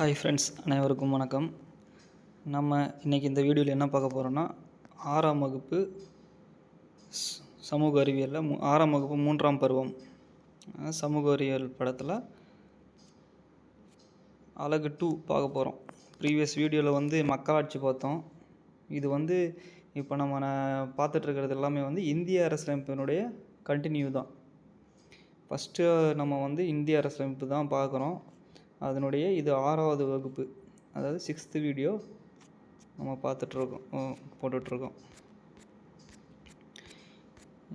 Hi friends, அனைவருக்கும் வணக்கம். நம்ம இன்றைக்கி இந்த வீடியோவில் என்ன பார்க்க போகிறோன்னா, 6ஆம் வகுப்பு சமூக அறிவியலில் 6ஆம் வகுப்பு 3ஆம் பருவம் சமூக அறிவியல் படத்தில் அலகு 2 பார்க்க போகிறோம். ப்ரீவியஸ் வீடியோவில் மக்களாட்சி பார்த்தோம். இது இப்போ நம்ம பார்த்துட்ருக்கிறது எல்லாமே இந்திய அரசியலமைப்பினுடைய கண்டினியூ தான். ஃபஸ்ட்டு நம்ம இந்திய அரசியலமைப்பு தான் பார்க்குறோம். அதனுடைய இது 6வது வகுப்பு, அதாவது 6th வீடியோ நம்ம போட்டுட்ருக்கோம்.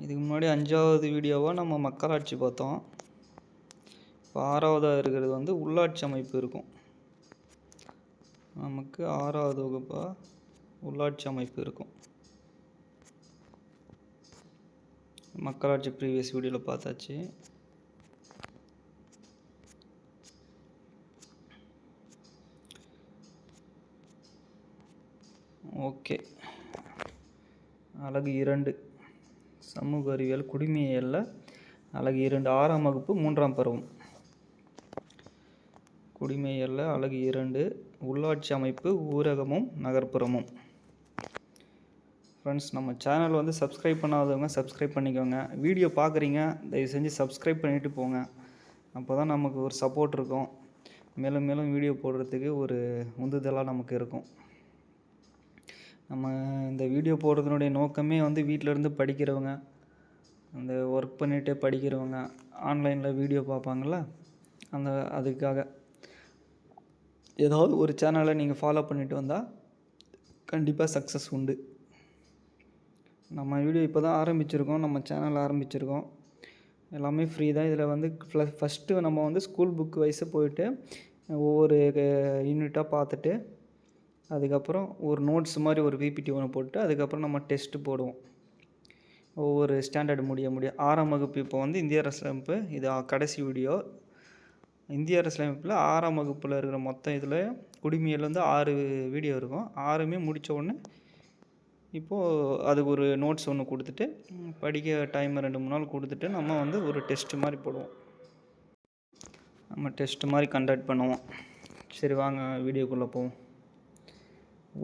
இதுக்கு முன்னாடி 5வது வீடியோவாக நம்ம மக்களாட்சி பார்த்தோம். இப்போ 6வதாக இருக்கிறது உள்ளாட்சி அமைப்பு இருக்கும். நமக்கு 6வது வகுப்பாக உள்ளாட்சி அமைப்பு இருக்கும். மக்களாட்சி ப்ரீவியஸ் வீடியோவில் பார்த்தாச்சு. ஓகே, அலகு 2 சமூக அறிவியல் குடிமையியலில் அலகு 2 6ஆம் வகுப்பு 3ஆம் பருவம். குடிமையியலில் அலகு 2 உள்ளாட்சி அமைப்பு ஊரகமும் நகர்ப்புறமும். ஃப்ரெண்ட்ஸ், நம்ம சேனல் சப்ஸ்கிரைப் பண்ணாதவங்க சப்ஸ்கிரைப் பண்ணிக்கோங்க. வீடியோ பார்க்குறீங்க, தயவு செஞ்சு சப்ஸ்கிரைப் பண்ணிவிட்டு போங்க. அப்போ தான் நமக்கு ஒரு சப்போர்ட் இருக்கும். மேலும் மேலும் வீடியோ போடுறதுக்கு ஒரு உந்துதலாக நமக்கு இருக்கும். நம்ம இந்த வீடியோ போடுறதுனுடைய நோக்கமே வீட்டிலேருந்து படிக்கிறவங்க, அந்த ஒர்க் பண்ணிகிட்டே படிக்கிறவங்க, ஆன்லைனில் வீடியோ பார்ப்பாங்கள்ல, அதுக்காக ஏதாவது ஒரு சேனலை நீங்கள் ஃபாலோ பண்ணிட்டு வந்தால் கண்டிப்பாக சக்ஸஸ் உண்டு. நம்ம வீடியோ இப்போ தான் ஆரம்பிச்சிருக்கோம். நம்ம சேனல் ஆரம்பிச்சிருக்கோம். எல்லாமே ஃப்ரீ தான். இதில் ஃபஸ்ட்டு நம்ம ஸ்கூல் புக் வைஸை போயிட்டு ஒவ்வொரு யூனிட்டாக பார்த்துட்டு, அதுக்கப்புறம் ஒரு நோட்ஸ் மாதிரி ஒரு பிபிடி ஒன்று போட்டு அதுக்கப்புறம் நம்ம டெஸ்ட்டு போடுவோம். ஒவ்வொரு ஸ்டாண்டர்டு முடிய 6ஆம் வகுப்பு இப்போ இந்திய அரசியலமைப்பு இது கடைசி வீடியோ. இந்திய அரசியலமைப்பில் 6ஆம் வகுப்பில் இருக்கிற மொத்தம் இதில் குடிமையில் 6 வீடியோ இருக்கும். 6மே முடித்த உடனே இப்போது அதுக்கு ஒரு நோட்ஸ் ஒன்று கொடுத்துட்டு படிக்க டைம் 2-3 நாள் கொடுத்துட்டு நம்ம ஒரு டெஸ்ட்டு மாதிரி போடுவோம். நம்ம டெஸ்ட்டு மாதிரி கண்டக்ட் பண்ணுவோம். சரி, வாங்க வீடியோக்குள்ளே போவோம்.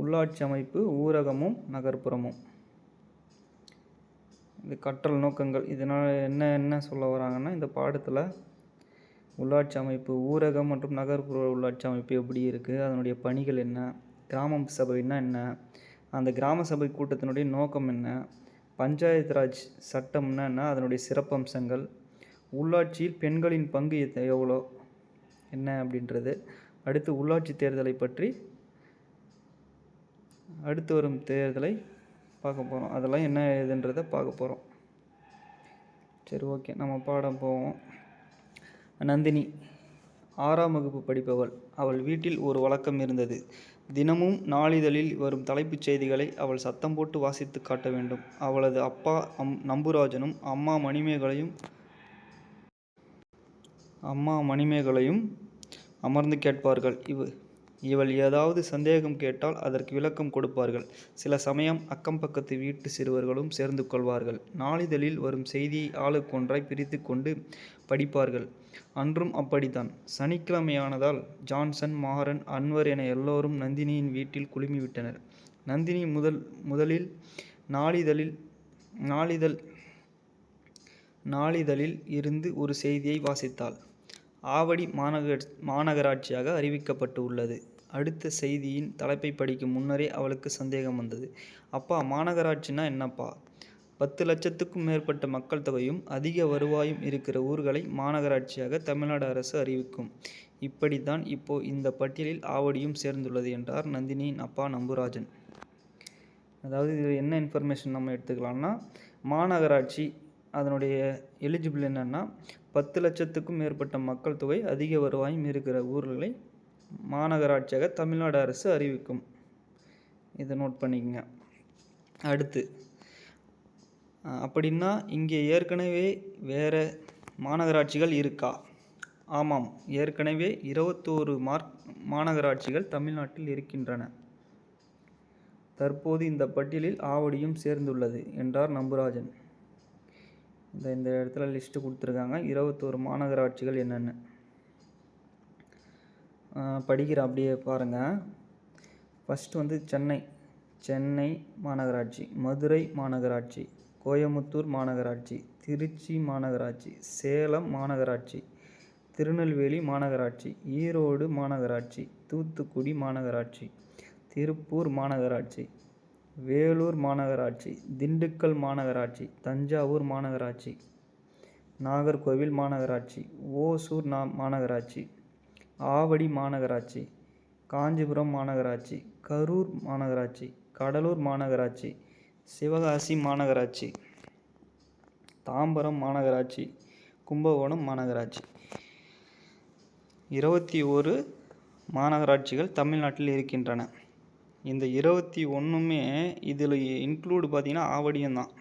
உள்ளாட்சி அமைப்பு ஊரகமும் நகர்ப்புறமும். இந்த கற்றல் நோக்கங்கள். இதனால் என்ன சொல்ல வராங்கன்னா, இந்த பாடத்தில் உள்ளாட்சி அமைப்பு ஊரகம் மற்றும் நகர்ப்புற உள்ளாட்சி அமைப்பு எப்படி இருக்குது, அதனுடைய பணிகள் என்ன, கிராம சபைன்னா என்ன, அந்த கிராம சபை கூட்டத்தினுடைய நோக்கம் என்ன, பஞ்சாயத்து ராஜ் சட்டம்னா என்ன, அதனுடைய சிறப்பம்சங்கள், உள்ளாட்சியில் பெண்களின் பங்கு எவ்வளோ என்ன அப்படின்றது, அடுத்து உள்ளாட்சி தேர்தலை பற்றி, அடுத்து வரும் தேர்தலை பார்க்க போகிறோம். அதெல்லாம் என்ன ஏதுன்றதை பார்க்க போகிறோம். சரி, ஓகே, நம்ம பாடம் போவோம். நந்தினி 6ஆம் வகுப்பு படிப்பவள். அவள் வீட்டில் ஒரு வழக்கம் இருந்தது. தினமும் நாளிதழில் வரும் தலைப்புச் செய்திகளை அவள் சத்தம் போட்டு வாசித்து காட்ட வேண்டும். அவளது அப்பா நம்புராஜனும் அம்மா மணிமேகலையும் அமர்ந்து கேட்பார்கள். இவள் ஏதாவது சந்தேகம் கேட்டால் அதற்கு விளக்கம் கொடுப்பார்கள். சில சமயம் அக்கம் பக்கத்து வீட்டு சிறுவர்களும் சேர்ந்து கொள்வார்கள். நாளிதழில் வரும் செய்தியை ஆளுக்கொன்றாய் பிரித்து கொண்டு படிப்பார்கள். அன்றும் அப்படித்தான். சனிக்கிழமையானதால் ஜான்சன், மாறன், அன்வர் என எல்லோரும் நந்தினியின் வீட்டில் குழுமிவிட்டனர். நந்தினி முதலில் நாளிதழில் இருந்து ஒரு செய்தியை வாசித்தாள். ஆவடி மாநகராட்சியாக அறிவிக்கப்பட்டு உள்ளது. அடுத்த செய்தியின் தலைப்பை படிக்கும் முன்னரே அவளுக்கு சந்தேகம் வந்தது. அப்பா, மாநகராட்சினா என்னப்பா? 10 லட்சத்துக்கும் மேற்பட்ட மக்கள் தொகையும் அதிக வருவாயும் இருக்கிற ஊர்களை மாநகராட்சியாக தமிழ்நாடு அரசு அறிவிக்கும். இப்படித்தான் இப்போ இந்த பட்டியலில் ஆவடியும் சேர்ந்துள்ளது என்றார் நந்தினியின் அப்பா நம்புராஜன். அதாவது இது என்ன இன்ஃபர்மேஷன் நம்ம எடுத்துக்கலாம்னா, மாநகராட்சி அதனுடைய எலிஜிபிள் என்னென்னா 10 லட்சத்துக்கும் மேற்பட்ட மக்கள் தொகை அதிக வருவாயும் இருக்கிற ஊர்களை மாநகராட்சியாக தமிழ்நாடு அரசு அறிவிக்கும். இதை நோட் பண்ணிக்கங்க. அடுத்து, அப்படின்னா இங்கே ஏற்கனவே வேறு மாநகராட்சிகள் இருக்கா? ஆமாம், ஏற்கனவே 21 மாநகராட்சிகள் தமிழ்நாட்டில் இருக்கின்றன. தற்போது இந்த பட்டியலில் ஆவடியும் சேர்ந்துள்ளது என்றார் நம்புராஜன். இந்த இடத்துல லிஸ்ட்டு கொடுத்துருக்காங்க 21 மாநகராட்சிகள் என்னென்னு. படிக்கிறேன், அப்படியே பாருங்கள். ஃபஸ்ட்டு வந்து சென்னை மாநகராட்சி, மதுரை மாநகராட்சி, கோயமுத்தூர் மாநகராட்சி, திருச்சி மாநகராட்சி, சேலம் மாநகராட்சி, திருநெல்வேலி மாநகராட்சி, ஈரோடு மாநகராட்சி, தூத்துக்குடி மாநகராட்சி, திருப்பூர் மாநகராட்சி, வேலூர் மாநகராட்சி, திண்டுக்கல் மாநகராட்சி, தஞ்சாவூர் மாநகராட்சி, நாகர்கோவில் மாநகராட்சி, ஓசூர் மாநகராட்சி, ஆவடி மாநகராட்சி, காஞ்சிபுரம் மாநகராட்சி, கரூர் மாநகராட்சி, கடலூர் மாநகராட்சி, சிவகாசி மாநகராட்சி, தாம்பரம் மாநகராட்சி, கும்பகோணம் மாநகராட்சி. 21 மாநகராட்சிகள் தமிழ்நாட்டில் இருக்கின்றன. இந்த 21மே இதில் இன்க்ளூடு பார்த்திங்கன்னா ஆவடியும் தான்.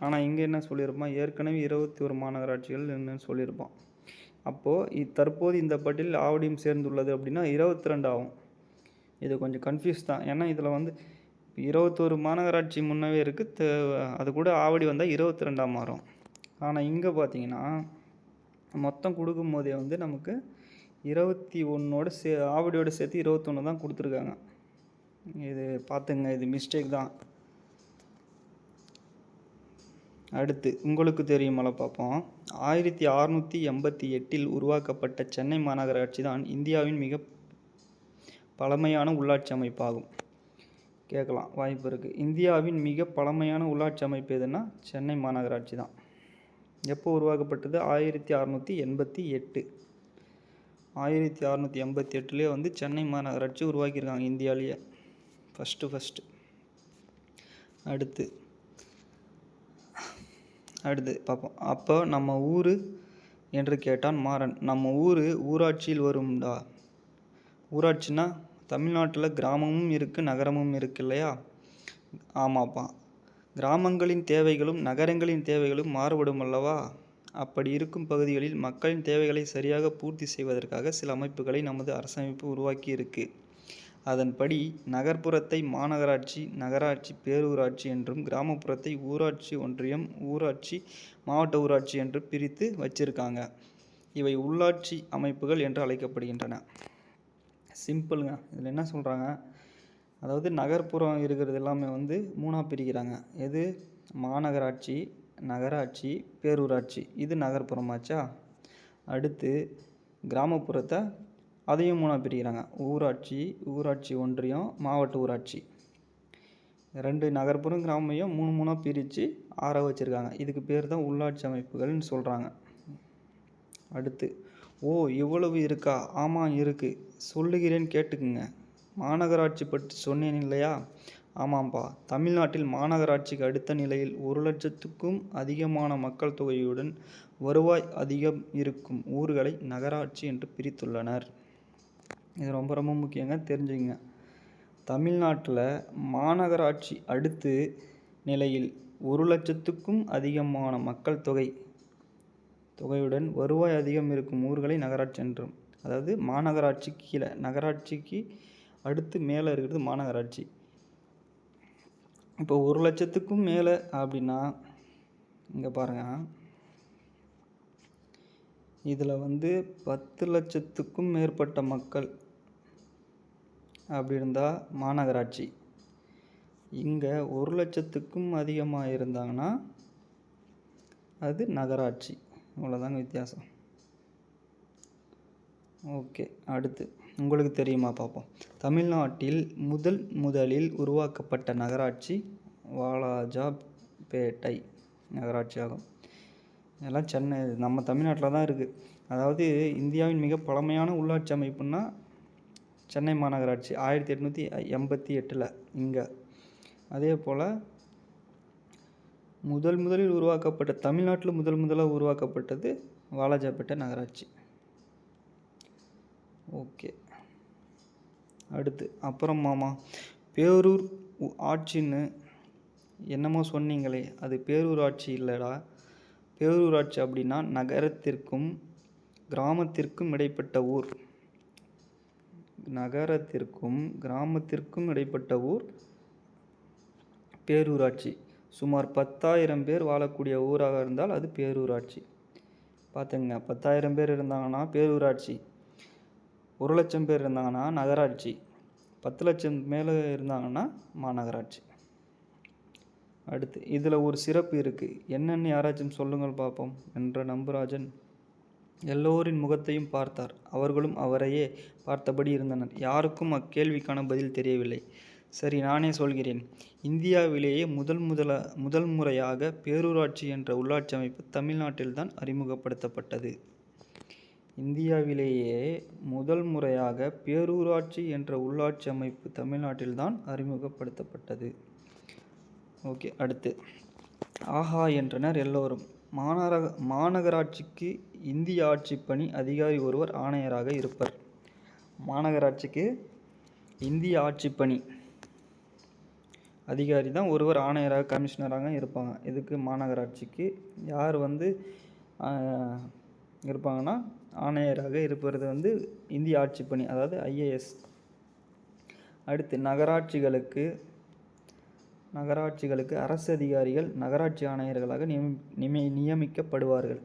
ஆனால் இங்கே என்ன சொல்லியிருப்பான், ஏற்கனவே 21 மாநகராட்சிகள் என்னன்னு சொல்லியிருப்பான். அப்போது தற்போது இந்த பட்டியலில் ஆவடியும் சேர்ந்துள்ளது அப்படின்னா 22 ஆகும். இது கொஞ்சம் கன்ஃபியூஸ் தான். ஏன்னா இதில் வந்து 21 மாநகராட்சி முன்னவே இருக்குது, அது கூட ஆவடி வந்தால் 22ஆக மாறும். ஆனால் இங்கே பார்த்தீங்கன்னா மொத்தம் கொடுக்கும் போதே வந்து நமக்கு 21ஓட ஆவடியோடு சேர்த்து 21 தான் கொடுத்துருக்காங்க. இது பார்த்துங்க, இது மிஸ்டேக் தான். அடுத்து உங்களுக்கு தெரியுமால பார்ப்போம். 1688 உருவாக்கப்பட்ட சென்னை மாநகராட்சி தான் இந்தியாவின் மிக பழமையான உள்ளாட்சி அமைப்பாகும். கேட்கலாம், வாய்ப்பு இருக்குது. இந்தியாவின் மிக பழமையான உள்ளாட்சி அமைப்பு எதுன்னா சென்னை மாநகராட்சி தான். எப்போ உருவாக்கப்பட்டது? 1688. 1688 வந்து சென்னை மாநகராட்சி உருவாக்கியிருக்காங்க இந்தியாவிலேயே ஃபஸ்ட்டு. அடுத்து பார்ப்போம். அப்போ நம்ம ஊர் என்று கேட்டான் மாறன். நம்ம ஊராட்சியில் வரும்டா. ஊராட்சின்னா தமிழ்நாட்டில் கிராமமும் இருக்குது, நகரமும் இருக்குது இல்லையா? ஆமாப்பா. கிராமங்களின் தேவைகளும் நகரங்களின் தேவைகளும் மாறுபடும் அல்லவா? அப்படி இருக்கும் பகுதிகளில் மக்களின் தேவைகளை சரியாக பூர்த்தி செய்வதற்காக சில அமைப்புகளை நமது அரசமைப்பு உருவாக்கி இருக்கு. அதன்படி நகர்ப்புறத்தை மாநகராட்சி, நகராட்சி, பேரூராட்சி என்றும், கிராமப்புறத்தை ஊராட்சி, ஒன்றியம், ஊராட்சி, மாவட்ட ஊராட்சி என்று பிரித்து வச்சிருக்காங்க. இவை உள்ளாட்சி அமைப்புகள் என்று அழைக்கப்படுகின்றன. சிம்பிளுங்க. இதில் என்ன சொல்கிறாங்க, அதாவது நகர்ப்புறம் இருக்கிறது எல்லாமே வந்து 3ஆக பிரிக்கிறாங்க. எது? மாநகராட்சி, நகராட்சி, பேரூராட்சி. இது நகர்ப்புறமாச்சா? அடுத்து கிராமப்புறத்தை அதையும் 3ஆக பிரிக்கிறாங்க. ஊராட்சி, ஊராட்சி ஒன்றியம், மாவட்ட ஊராட்சி. 2 நகர்ப்புறம் கிராமையும் 3 பிரித்து 6 வச்சுருக்காங்க. இதுக்கு பேர் தான் உள்ளாட்சி அமைப்புகள்னு சொல்கிறாங்க. அடுத்து, ஓ இவ்வளவு இருக்கா? ஆமாம் இருக்குது, சொல்லுகிறேன் கேட்டுக்குங்க. மாநகராட்சி பற்றி சொன்னேன் இல்லையா? ஆமாம்ப்பா. தமிழ்நாட்டில் மாநகராட்சிக்கு அடுத்த நிலையில் 1,00,000க்கும் அதிகமான மக்கள் தொகையுடன் வருவாய் அதிகம் இருக்கும் ஊர்களை நகராட்சி என்று பிரித்துள்ளனர். இது ரொம்ப ரொம்ப முக்கியங்க, தெரிஞ்சுங்க. தமிழ்நாட்டில் மாநகராட்சி அடுத்து நிலையில் 1,00,000க்கும் அதிகமான மக்கள் தொகையுடன் வருவாய் அதிகம் இருக்கும் ஊர்களை நகராட்சி என்றும். அதாவது மாநகராட்சிக்கு கீழே, நகராட்சிக்கு அடுத்து மேலே இருக்கிறது மாநகராட்சி. இப்போ 1,00,000க்கும் மேலே அப்படின்னா இங்கே பாருங்கள், இதில் வந்து 10,00,000க்கும் மேற்பட்ட மக்கள் அப்படி இருந்தால் மாநகராட்சி. இங்கே 1,00,000க்கும் அதிகமாக இருந்தாங்கன்னா அது நகராட்சி. இவ்வளோதாங்க வித்தியாசம். ஓகே, அடுத்து உங்களுக்கு தெரியுமா பார்ப்போம். தமிழ்நாட்டில் முதலில் உருவாக்கப்பட்ட நகராட்சி வாலாஜாபேட்டை நகராட்சி ஆகும். இதெல்லாம் சென்னை, நம்ம தமிழ்நாட்டில் தான் இருக்குது. அதாவது இந்தியாவின் மிக பழமையான உள்ளாட்சி அமைப்புன்னா சென்னை மாநகராட்சி 1888 இங்கே. அதே போல் முதலில் உருவாக்கப்பட்ட தமிழ்நாட்டில் முதலாக உருவாக்கப்பட்டது வாலாஜாபேட்டை நகராட்சி. ஓகே, அடுத்து அப்புறம் மாமா பேரூர் ஆட்சின்னு என்னமோ சொன்னீங்களே, அது பேரூராட்சி இல்லைடா. பேரூராட்சி அப்படின்னா நகரத்திற்கும் கிராமத்திற்கும் இடைப்பட்ட ஊர். நகரத்திற்கும் கிராமத்திற்கும் இடைப்பட்ட ஊர் பேரூராட்சி. சுமார் 10,000 பேர் வாழக்கூடிய ஊராக இருந்தால் அது பேரூராட்சி. பார்த்துங்க, 10,000 பேர் இருந்தாங்கன்னா பேரூராட்சி. 1,00,000 பேர் இருந்தாங்கன்னா நகராட்சி, 10,00,000 மேலே இருந்தாங்கன்னா மாநகராட்சி. அடுத்து இதில் ஒரு சிறப்பு இருக்குது, என்னென்னு யாராச்சும் சொல்லுங்கள் பார்ப்போம் என்ற நம்புராஜன் எல்லோரின் முகத்தையும் பார்த்தார். அவர்களும் அவரையே பார்த்தபடி இருந்தனர். யாருக்கும் அக்கேள்விக்கான பதில் தெரியவில்லை. சரி, நானே சொல்கிறேன். இந்தியாவிலேயே முதல் முறையாக பேரூராட்சி என்ற உள்ளாட்சி அமைப்பு தமிழ்நாட்டில்தான் அறிமுகப்படுத்தப்பட்டது. இந்தியாவிலேயே முதல் முறையாக பேரூராட்சி என்ற உள்ளாட்சி அமைப்பு தமிழ்நாட்டில்தான் அறிமுகப்படுத்தப்பட்டது. ஓகே, அடுத்து ஆஹா என்றனர் எல்லோரும். மாநகராட்சிக்கு இந்திய ஆட்சிப்பணி அதிகாரி ஒருவர் ஆணையராக இருப்பர். மாநகராட்சிக்கு இந்திய ஆட்சிப்பணி அதிகாரி தான் ஒருவர் ஆணையராக, கமிஷனராக இருப்பாங்க. இதுக்கு மாநகராட்சிக்கு யார் இருப்பாங்கன்னா ஆணையராக இருப்பது இந்திய ஆட்சிப்பணி, அதாவது IAS. அடுத்து நகராட்சிகளுக்கு அரசு அதிகாரிகள் நகராட்சி ஆணையர்களாக நியமிக்கப்படுவார்கள்.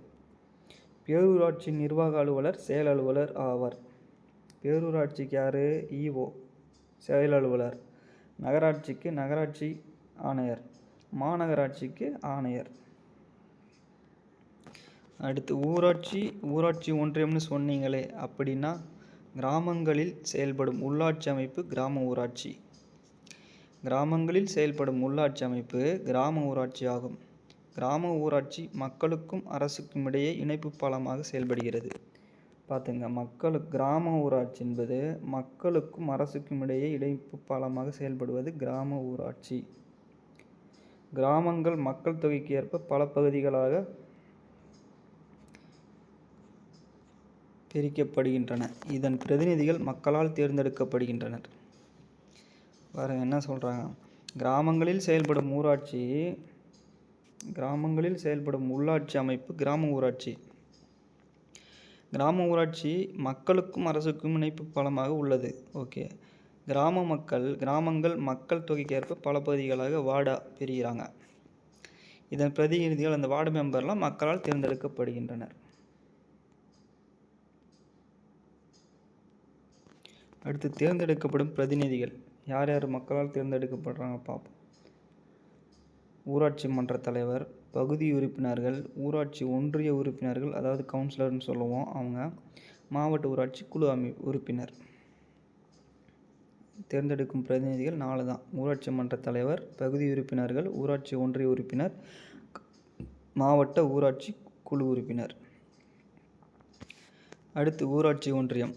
பேரூராட்சி நிர்வாக அலுவலர் செயல் அலுவலர் ஆவார். பேரூராட்சிக்கு யார்? EO, செயல் அலுவலர். நகராட்சிக்கு நகராட்சி ஆணையர், மாநகராட்சிக்கு ஆணையர். அடுத்து ஊராட்சி ஒன்றியம்னு சொன்னீங்களே, அப்படின்னா கிராமங்களில் செயல்படும் உள்ளாட்சி அமைப்பு கிராம ஊராட்சி. கிராமங்களில் செயல்படும் உள்ளாட்சி அமைப்பு கிராம ஊராட்சி ஆகும். கிராம ஊராட்சி மக்களுக்கும் அரசுக்கும் இடையே இணைப்பு பாலமாக செயல்படுகிறது. பார்த்துங்க, கிராம ஊராட்சி என்பது மக்களுக்கும் அரசுக்கும் இடையே இணைப்பு பாலமாக செயல்படுவது கிராம ஊராட்சி. கிராமங்கள் மக்கள் தொகைக்கு ஏற்ப பல பகுதிகளாக பிரிக்கப்படுகின்றன. இதன் பிரதிநிதிகள் மக்களால் தேர்ந்தெடுக்கப்படுகின்றனர். பாருங்க என்ன சொல்கிறாங்க, கிராமங்களில் செயல்படும் உள்ளாட்சி அமைப்பு கிராம ஊராட்சி. கிராம ஊராட்சி மக்களுக்கும் அரசுக்கும் இணைப்பு பாலமாக உள்ளது. ஓகே, கிராமங்கள் மக்கள் தொகைக்கு ஏற்ப பல பகுதிகளாக வார்டா பிரிகிறாங்க. இதன் பிரதிநிதிகள், அந்த வார்டு மெம்பர்லாம் மக்களால் தேர்ந்தெடுக்கப்படுகின்றனர். அடுத்து தேர்ந்தெடுக்கப்படும் பிரதிநிதிகள் யார் யார் மக்களால் தேர்ந்தெடுக்கப்படுறாங்க பார்ப்போம். ஊராட்சி மன்ற தலைவர், பகுதி உறுப்பினர்கள், ஊராட்சி ஒன்றிய உறுப்பினர்கள், அதாவது கவுன்சிலர்னு சொல்லுவோம் அவங்க, மாவட்ட ஊராட்சி குழு உறுப்பினர். தேர்ந்தெடுக்கும் பிரதிநிதிகள் 4 தான். ஊராட்சி மன்ற தலைவர், பகுதி உறுப்பினர்கள், ஊராட்சி ஒன்றிய உறுப்பினர், மாவட்ட ஊராட்சி குழு உறுப்பினர். அடுத்து ஊராட்சி ஒன்றியம்.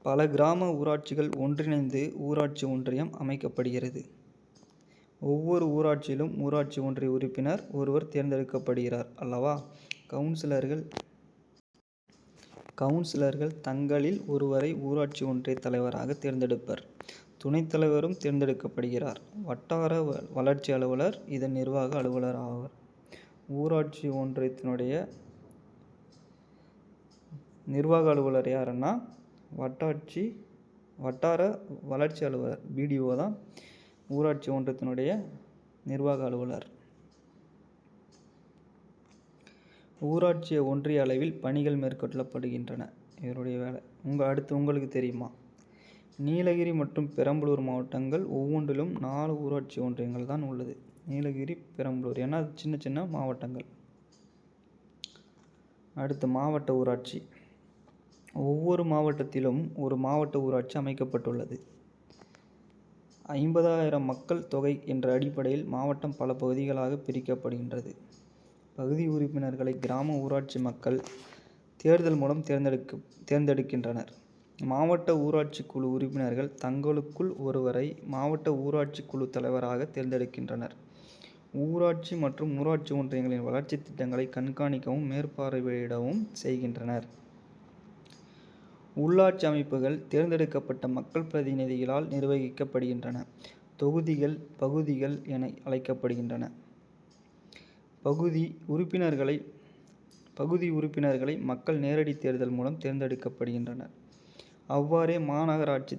பல கிராம ஊராட்சிகள் ஒன்றிணைந்து ஊராட்சி ஒன்றியம் அமைக்கப்படுகிறது. ஒவ்வொரு ஊராட்சியிலும் ஊராட்சி ஒன்றிய உறுப்பினர் ஒருவர் தேர்ந்தெடுக்கப்படுகிறார் அல்லவா. கவுன்சிலர்கள் தங்களில் ஒருவரை ஊராட்சி ஒன்றிய தலைவராக தேர்ந்தெடுப்பர். துணைத் தலைவரும் தேர்ந்தெடுக்கப்படுகிறார். வட்டார வளர்ச்சி அலுவலர் இதன் நிர்வாக அலுவலர் ஆவார். ஊராட்சி ஒன்றியத்தினுடைய நிர்வாக அலுவலர் யாருன்னா வட்டார வளர்ச்சி அலுவலர், BDO தான் ஊராட்சி ஒன்றியத்தினுடைய நிர்வாக அலுவலர். ஊராட்சி ஒன்றிய அளவில் பணிகள் மேற்கொள்ளப்படுகின்றன. இவருடைய வேலை. அடுத்து உங்களுக்கு தெரியுமா, நீலகிரி மற்றும் பெரம்பலூர் மாவட்டங்கள் ஒவ்வொன்றிலும் 4 ஊராட்சி ஒன்றியங்கள் தான் உள்ளது. நீலகிரி, பெரம்பலூர், ஏன்னா சின்ன சின்ன மாவட்டங்கள். அடுத்து மாவட்ட ஊராட்சி. ஒவ்வொரு மாவட்டத்திலும் ஒரு மாவட்ட ஊராட்சி அமைக்கப்பட்டுள்ளது. 50,000 மக்கள் தொகை என்ற அடிப்படையில் மாவட்டம் பல பகுதிகளாக பிரிக்கப்படுகின்றது. பகுதி உறுப்பினர்களை கிராம ஊராட்சி மக்கள் தேர்தல் மூலம் தேர்ந்தெடுக்கின்றனர். மாவட்ட ஊராட்சி குழு உறுப்பினர்கள் தங்களுக்குள் ஒருவரை மாவட்ட ஊராட்சி குழு தலைவராக தேர்ந்தெடுக்கின்றனர். ஊராட்சி மற்றும் ஊராட்சி ஒன்றியங்களின் வளர்ச்சி திட்டங்களை கண்காணிக்கவும் மேற்பார்வையிடவும் செய்கின்றனர். உள்ளாட்சி அமைப்புகள் தேர்ந்தெடுக்கப்பட்ட மக்கள் பிரதிநிதிகளால் நிர்வகிக்கப்படுகின்றன. தொகுதிகள் பகுதிகள் என அழைக்கப்படுகின்றன. பகுதி உறுப்பினர்களை மக்கள் நேரடி தேர்தல் மூலம் தேர்ந்தெடுக்கப்படுகின்றனர். அவ்வாறே மாநகராட்சி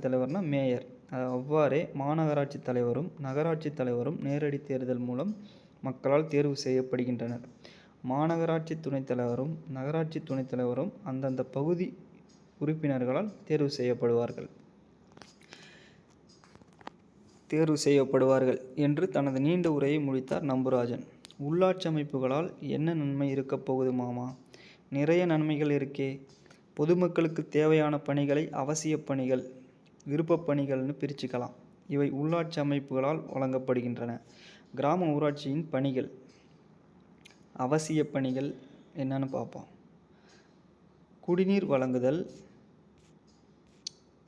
தலைவர்னா மேயர், அவ்வாறே மாநகராட்சி தலைவரும் நகராட்சி தலைவரும் நேரடி தேர்தல் மூலம் மக்களால் தேர்வு செய்யப்படுகின்றனர். மாநகராட்சி துணைத் தலைவரும் நகராட்சி துணைத் தலைவரும் அந்தந்த பகுதி உறுப்பினர்களால் தேர்வு செய்யப்படுவார்கள் என்று தனது நீண்ட உரையை முடித்தார் நம்புராஜன். உள்ளாட்சி அமைப்புகளால் என்ன நன்மை இருக்கப் போகுது மாமா? நிறைய நன்மைகள் இருக்கே. பொதுமக்களுக்கு தேவையான பணிகளை அவசிய பணிகள், விருப்ப பணிகள்னு பிரிச்சுக்கலாம். இவை உள்ளாட்சி அமைப்புகளால் வழங்கப்படுகின்றன. கிராம ஊராட்சியின் பணிகள், அவசிய பணிகள் என்னன்னு பார்ப்போம். குடிநீர் வழங்குதல்,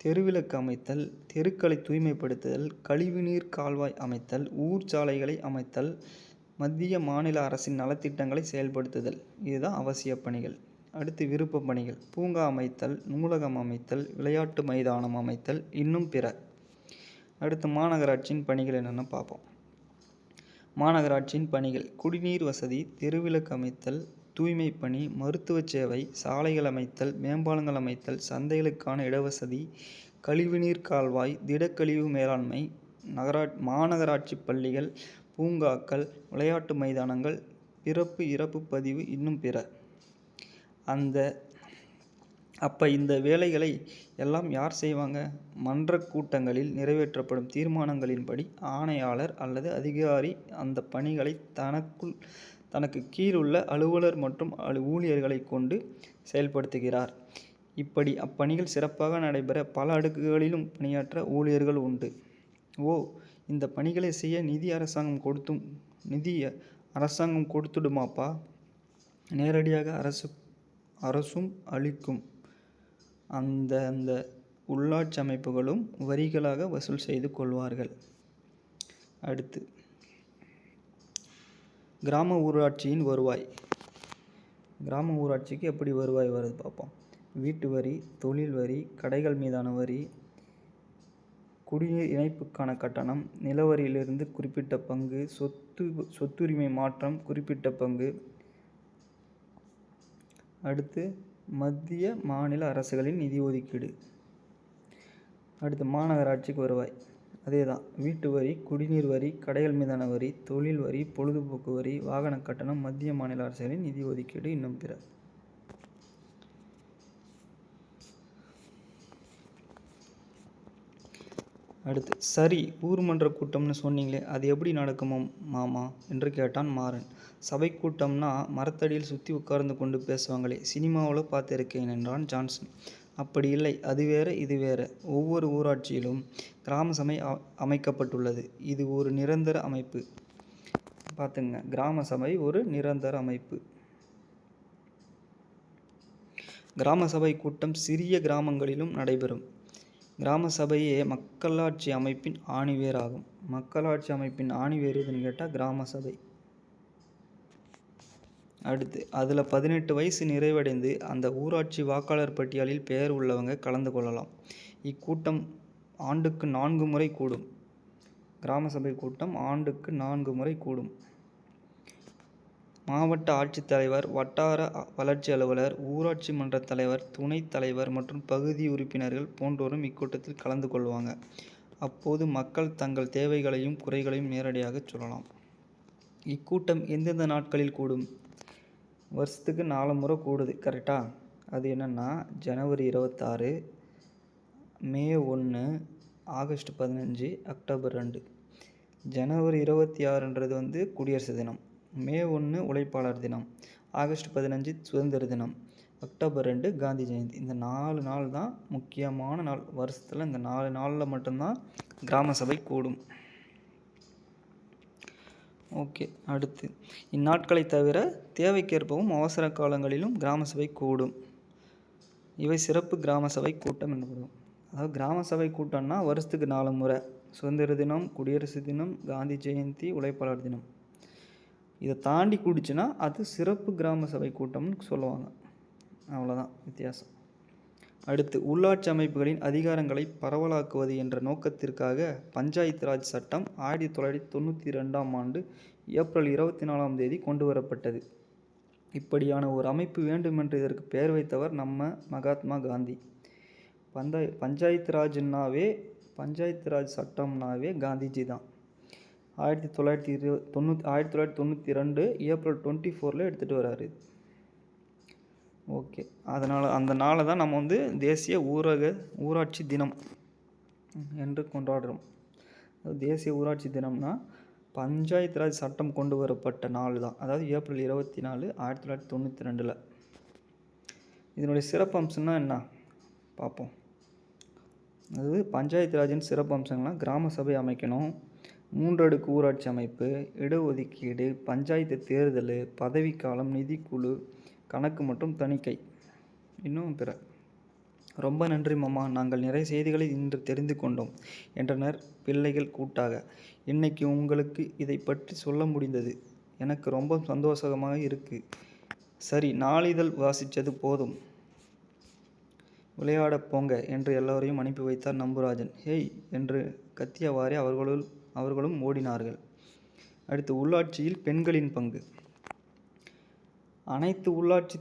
தெருவிளக்கு அமைத்தல், தெருக்களை தூய்மைப்படுத்துதல், கழிவுநீர் கால்வாய் அமைத்தல், ஊர் சாலைகளை அமைத்தல், மத்திய மாநில அரசின் நலத்திட்டங்களை செயல்படுத்துதல். இதுதான் அவசிய பணிகள். அடுத்து விருப்ப பணிகள், பூங்கா அமைத்தல், நூலகம் அமைத்தல், விளையாட்டு மைதானம் அமைத்தல், இன்னும் பிற. அடுத்து மாநகராட்சியின் பணிகள் என்னென்னு பார்ப்போம். மாநகராட்சியின் பணிகள்: குடிநீர் வசதி, தெருவிளக்கு அமைத்தல், தூய்மை பணி, மருத்துவ சேவை, சாலைகள் அமைத்தல், மேம்பாலங்கள் அமைத்தல், சந்தைகளுக்கான இடவசதி, கழிவுநீர் கால்வாய், திடக்கழிவு மேலாண்மை, மாநகராட்சி பள்ளிகள், பூங்காக்கள், விளையாட்டு மைதானங்கள், பிறப்பு இறப்பு பதிவு, இன்னும் பிற. அப்போ இந்த வேலைகளை எல்லாம் யார் செய்வாங்க? மன்ற கூட்டங்களில் நிறைவேற்றப்படும் தீர்மானங்களின்படி ஆணையாளர் அல்லது அதிகாரி அந்த பணிகளை தனக்கு கீழுள்ள அலுவலர் மற்றும் ஊழியர்களை கொண்டு செயல்படுத்துகிறார். இப்படி அப்பணிகள் சிறப்பாக நடைபெற பல அடுக்குகளிலும் பணியாற்ற ஊழியர்கள் உண்டு. இந்த பணிகளை செய்ய நிதி அரசாங்கம் கொடுத்துடுமாப்பா? நேரடியாக அரசும் அளிக்கும். அந்த உள்ளாட்சி அமைப்புகளும் வரிகளாக வசூல் செய்து கொள்வார்கள். அடுத்து கிராம ஊராட்சியின் வருவாய். கிராம ஊராட்சிக்கு எப்படி வருவாய் வருது பார்ப்போம். வீட்டு வரி, தொழில் வரி, கடைகள் மீதான வரி, குடிநீர் இணைப்புக்கான கட்டணம், நிலவரியிலிருந்து குறிப்பிட்ட பங்கு, சொத்துரிமை மாற்றம் குறிப்பிட்ட பங்கு. அடுத்து மத்திய மாநில அரசுகளின் நிதி ஒதுக்கீடு. அடுத்து மாநகராட்சிக்கு வருவாய். அதே தான், வீட்டு வரி, குடிநீர் வரி, கடைகள் மீதான வரி, தொழில் வரி, பொழுதுபோக்கு வரி, வாகன கட்டணம், மத்திய மாநில அரசுகளின் நிதி ஒதுக்கீடு, இன்னும் பிற. அடுத்து சரி, ஊர்மன்ற கூட்டம்னு சொன்னீங்களே, அது எப்படி நடக்குமோ மாமா என்று கேட்டான் மாறன். சபை கூட்டம்னா மரத்தடியில் சுற்றி உட்கார்ந்து கொண்டு பேசுவாங்களே, சினிமாவில் பார்த்துருக்கேன் என்றான் ஜான்சன். அப்படி இல்லை, அது வேற இது வேற. ஒவ்வொரு ஊராட்சியிலும் கிராம சபை அமைக்கப்பட்டுள்ளது. இது ஒரு நிரந்தர அமைப்பு. பார்த்துங்க, கிராம சபை ஒரு நிரந்தர அமைப்பு. கிராம சபை கூட்டம் சிறிய கிராமங்களிலும் நடைபெறும். கிராம சபையே மக்களாட்சி அமைப்பின் ஆணிவேர் ஆகும். மக்களாட்சி அமைப்பின் ஆணிவேர் எதுன்னு கேட்டால் கிராம சபை. அடுத்து அதில் 18 வயசு நிறைவடைந்து அந்த ஊராட்சி வாக்காளர் பட்டியலில் பெயர் உள்ளவங்க கலந்து கொள்ளலாம். இக்கூட்டம் ஆண்டுக்கு 4 முறை கூடும். கிராம சபை கூட்டம் ஆண்டுக்கு 4 முறை கூடும். மாவட்ட ஆட்சித்தலைவர், வட்டார வளர்ச்சி அலுவலர், ஊராட்சி மன்ற தலைவர், துணைத் தலைவர் மற்றும் பகுதி உறுப்பினர்கள் போன்றோரும் இக்கூட்டத்தில் கலந்து கொள்வாங்க. அப்போது மக்கள் தங்கள் தேவைகளையும் குறைகளையும் நேரடியாக சொல்லலாம். இக்கூட்டம் எந்தெந்த நாட்களில் கூடும்? வருஷத்துக்கு 4 முறை கூடுது, கரெக்டாக? அது என்னென்னா ஜனவரி 26, மே 1, ஆகஸ்ட் 15, அக்டோபர் 2. ஜனவரி 26ன்றது குடியரசு தினம், மே 1 உழைப்பாளர் தினம், ஆகஸ்ட் 15 சுதந்திர தினம், அக்டோபர் 2 காந்தி ஜெயந்தி. இந்த 4 நாள் தான் முக்கியமான நாள். வருஷத்தில் இந்த 4 நாளில் மட்டும்தான் கிராம சபை கூடும். ஓகே. அடுத்து இந்நாட்களை தவிர தேவைக்கேற்பவும் அவசர காலங்களிலும் கிராம சபை கூடும். இவை சிறப்பு கிராம சபை கூட்டம் எனப்படும். அதாவது கிராம சபை கூட்டம்னா வருஷத்துக்கு 4 முறை. சுதந்திர தினம், குடியரசு தினம், காந்தி ஜெயந்தி, உழைப்பாளர் தினம். இதை தாண்டி கூடிச்சுன்னா அது சிறப்பு கிராம சபை கூட்டம்னு சொல்லுவாங்க. அவ்வளோதான் வித்தியாசம். அடுத்து உள்ளாட்சி அமைப்புகளின் அதிகாரங்களை பரவலாக்குவது என்ற நோக்கத்திற்காக பஞ்சாயத்து ராஜ் சட்டம் 1992ஆம் ஆண்டு ஏப்ரல் 24ஆம் தேதி கொண்டு வரப்பட்டது. இப்படியான ஒரு அமைப்பு வேண்டுமென்று இதற்கு பெயர் வைத்தவர் நம்ம மகாத்மா காந்தி. பஞ்சாயத்து ராஜ் சட்டம்னாவே காந்திஜி தான். 1992 ஏப்ரல் 24 எடுத்துகிட்டு வராரு. ஓகே, அதனால் அந்த நாளை தான் நம்ம வந்து தேசிய ஊராட்சி தினம் என்று கொண்டாடுறோம். தேசிய ஊராட்சி தினம்னா பஞ்சாயத்து ராஜ் சட்டம் கொண்டு வரப்பட்ட நாள் தான், அதாவது ஏப்ரல் 24, 1992. இதனுடைய சிறப்பம்சம்னா என்ன பார்ப்போம். அதாவது பஞ்சாயத்து ராஜின் சிறப்பம்சங்கள்லாம் கிராம சபை அமைக்கணும், 3 அடுக்கு ஊராட்சி அமைப்பு, இடஒதுக்கீடு, பஞ்சாயத்து தேர்தல், பதவிக்காலம், நிதிக்குழு, கணக்கு மற்றும் தணிக்கை, இன்னும் பிற. ரொம்ப நன்றி மாமா, நாங்கள் நிறைய செய்திகளை இன்று தெரிந்து கொண்டோம் என்றனர் பிள்ளைகள் கூட்டாக. இன்னைக்கு உங்களுக்கு இதை பற்றி சொல்ல முடிந்தது, எனக்கு ரொம்ப சந்தோஷமாக இருக்கு. சரி, நாளிதழ் வாசித்தது போதும், விளையாட போங்க என்று எல்லோரையும் அனுப்பி வைத்தார் நம்புராஜன். ஹேய் என்று கத்தியவாறே அவர்களும் ஓடினார்கள். அடுத்து உள்ளாட்சியில் பெண்களின் பங்கு. அனைத்து உள்ளாட்சி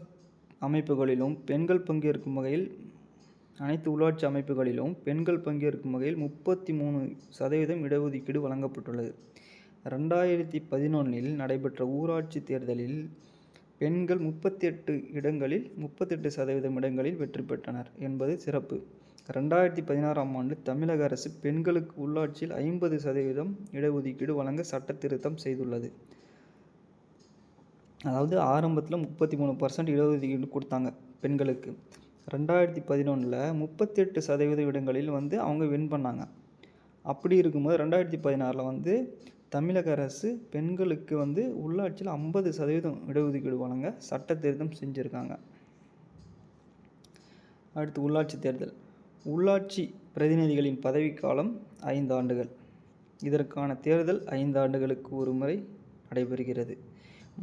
அமைப்புகளிலும் பெண்கள் பங்கேற்கும் வகையில் 33% இடஒதுக்கீடு வழங்கப்பட்டுள்ளது. 2011 நடைபெற்ற ஊராட்சி தேர்தலில் பெண்கள் 38% இடங்களில் வெற்றி பெற்றனர் என்பது சிறப்பு. 2016ஆம் ஆண்டு தமிழக அரசு பெண்களுக்கு உள்ளாட்சியில் 50% இடஒதுக்கீடு வழங்க சட்ட திருத்தம் செய்துள்ளது. அதாவது ஆரம்பத்தில் 33% இடஒதுக்கீடு கொடுத்தாங்க பெண்களுக்கு. 2011 38% இடங்களில் வந்து அவங்க வின் பண்ணாங்க. அப்படி இருக்கும்போது 2016 வந்து தமிழக அரசு பெண்களுக்கு வந்து உள்ளாட்சியில் 50% இடஒதுக்கீடு வழங்க சட்ட திருத்தம் செஞ்சுருக்காங்க. அடுத்து உள்ளாட்சி தேர்தல். உள்ளாட்சி பிரதிநிதிகளின் பதவிக்காலம் 5 ஆண்டுகள். இதற்கான தேர்தல் 5 ஆண்டுகளுக்கு ஒரு முறை நடைபெறுகிறது.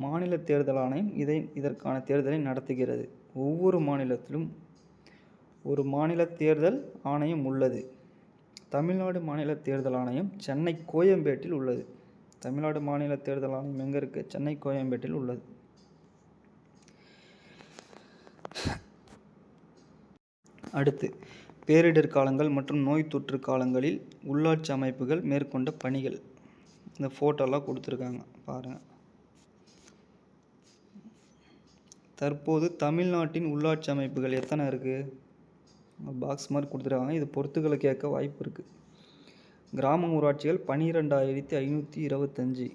மாநில தேர்தல் ஆணையம் இதற்கான தேர்தலை நடத்துகிறது. ஒவ்வொரு மாநிலத்திலும் ஒரு மாநில தேர்தல் ஆணையம் உள்ளது. தமிழ்நாடு மாநில தேர்தல் ஆணையம் சென்னை கோயம்பேட்டில் உள்ளது. தமிழ்நாடு மாநில தேர்தல் ஆணையம் எங்கே இருக்குது? சென்னை கோயம்பேட்டில் உள்ளது. அடுத்து பேரிடர் காலங்கள் மற்றும் நோய் தொற்று காலங்களில் உள்ளாட்சி அமைப்புகள் மேற்கொண்ட பணிகள். இந்த ஃபோட்டோலாம் கொடுத்துருக்காங்க பாருங்கள். தற்போது தமிழ்நாட்டின் உள்ளாட்சி அமைப்புகள் எத்தனை இருக்குது? பாக்ஸ் மாதிரி கொடுத்துருக்காங்க. இது பொறுத்துக்களை கேட்க வாய்ப்பு இருக்குது. கிராம ஊராட்சிகள் 12,525,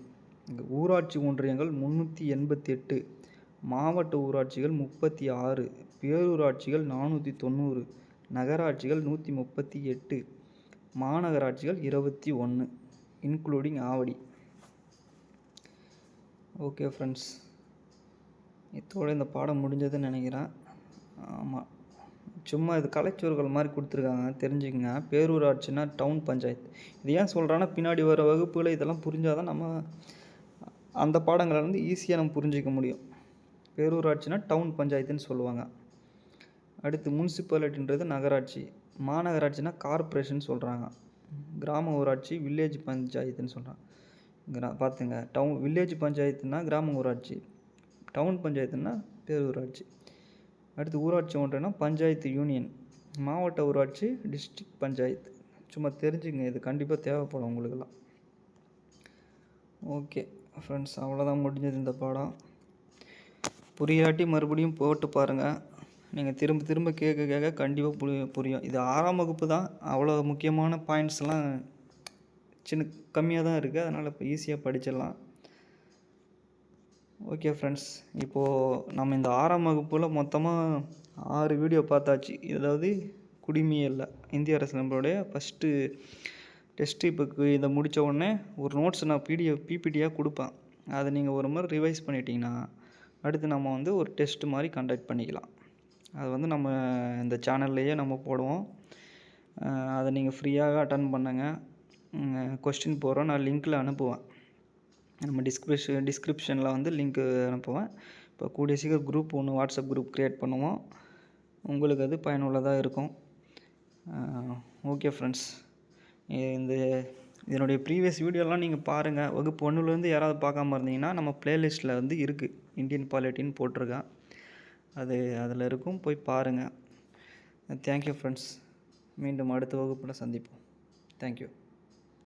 ஊராட்சி ஒன்றியங்கள் 388, மாவட்ட ஊராட்சிகள் 36, பேரூராட்சிகள் 490, நகராட்சிகள் 138, மாநகராட்சிகள் 21 இன்க்ளூடிங் ஆவடி. ஓகே ஃப்ரெண்ட்ஸ், இதோடு இந்த பாடம் முடிஞ்சதுன்னு நினைக்கிறேன். ஆமாம், சும்மா இது கலைச்சொற்கள் மாதிரி கொடுத்துருக்காங்க, தெரிஞ்சுக்கங்க. பேரூராட்சினா டவுன் பஞ்சாயத்து. இது ஏன் சொல்கிறான்னா பின்னாடி வர வகுப்புகளை இதெல்லாம் புரிஞ்சால் தான் நம்ம அந்த பாடங்களை வந்து ஈஸியாக நம்ம புரிஞ்சிக்க முடியும். பேரூராட்சினா டவுன் பஞ்சாயத்துன்னு சொல்லுவாங்க. அடுத்து முனிசிபாலிட்டின்றது நகராட்சி. மாநகராட்சினா கார்ப்பரேஷன் சொல்கிறாங்க. கிராம ஊராட்சி வில்லேஜ் பஞ்சாயத்துன்னு சொல்கிறாங்க. பார்த்துங்க, வில்லேஜ் பஞ்சாயத்துனா கிராம ஊராட்சி, டவுன் பஞ்சாயத்துனா பேரூராட்சி. அடுத்து ஊராட்சி ஒன்றியம்னா பஞ்சாயத்து யூனியன், மாவட்ட ஊராட்சி டிஸ்ட்ரிக்ட் பஞ்சாயத்து. சும்மா தெரிஞ்சுங்க, இது கண்டிப்பாக தேவைப்படும் உங்களுக்கெல்லாம். ஓகே ஃப்ரெண்ட்ஸ், அவ்வளோதான் முடிஞ்சது இந்த பாடம். புரியாட்டி மறுபடியும் போட்டு பாருங்கள். நீங்கள் திரும்ப திரும்ப கேட்க கண்டிப்பாக புரியும். இது 6ஆம் வகுப்பு தான், அவ்வளோ முக்கியமான பாயிண்ட்ஸ்லாம் கம்மியாக தான் இருக்குது. அதனால் இப்போ ஈஸியாக படிச்சிடலாம். ஓகே ஃப்ரெண்ட்ஸ், இப்போது நம்ம இந்த 6ஆம் வகுப்பில் மொத்தமாக 6 வீடியோ பார்த்தாச்சு. அதாவது குடிமையியல்ல இந்திய அரசு நம்மளுடைய ஃபஸ்ட்டு டெஸ்ட்டு. இப்போ இதை முடித்த உடனே ஒரு நோட்ஸ் நான் பிபிடியாக கொடுப்பேன். அதை நீங்கள் ஒரு முறை ரிவைஸ் பண்ணிட்டீங்கன்னா அடுத்து நம்ம வந்து ஒரு டெஸ்ட் மாதிரி கண்டக்ட் பண்ணிக்கலாம். அது வந்து நம்ம இந்த சேனல்லையே நம்ம போடுவோம். அதை நீங்கள் ஃப்ரீயாக அட்டன் பண்ணுங்கள். கொஸ்டின் போடுறோம், நான் லிங்க்கில் அனுப்புவேன். நம்ம டிஸ்கிரிப்ஷனில் வந்து லிங்க்கு அனுப்புவேன். இப்போ கூடிய சீக்கிரம் குரூப் ஒன்று வாட்ஸ்அப் குரூப் க்ரியேட் பண்ணுவோம். உங்களுக்கு அது பயனுள்ளதாக இருக்கும். ஓகே ஃப்ரெண்ட்ஸ், இதனுடைய ப்ரீவியஸ் வீடியோலாம் நீங்கள் பாருங்கள். வகுப்பு 1லேருந்து யாராவது பார்க்காம இருந்தீங்கன்னா நம்ம ப்ளேலிஸ்ட்டில் வந்து இருக்குது, இந்தியன் பாலிட்டின்னு போட்டிருக்கேன். அதில் இருக்கும், போய் பாருங்கள். தேங்க்யூ ஃப்ரெண்ட்ஸ், மீண்டும் அடுத்த வகுப்பில் சந்திப்போம். தேங்க்யூ.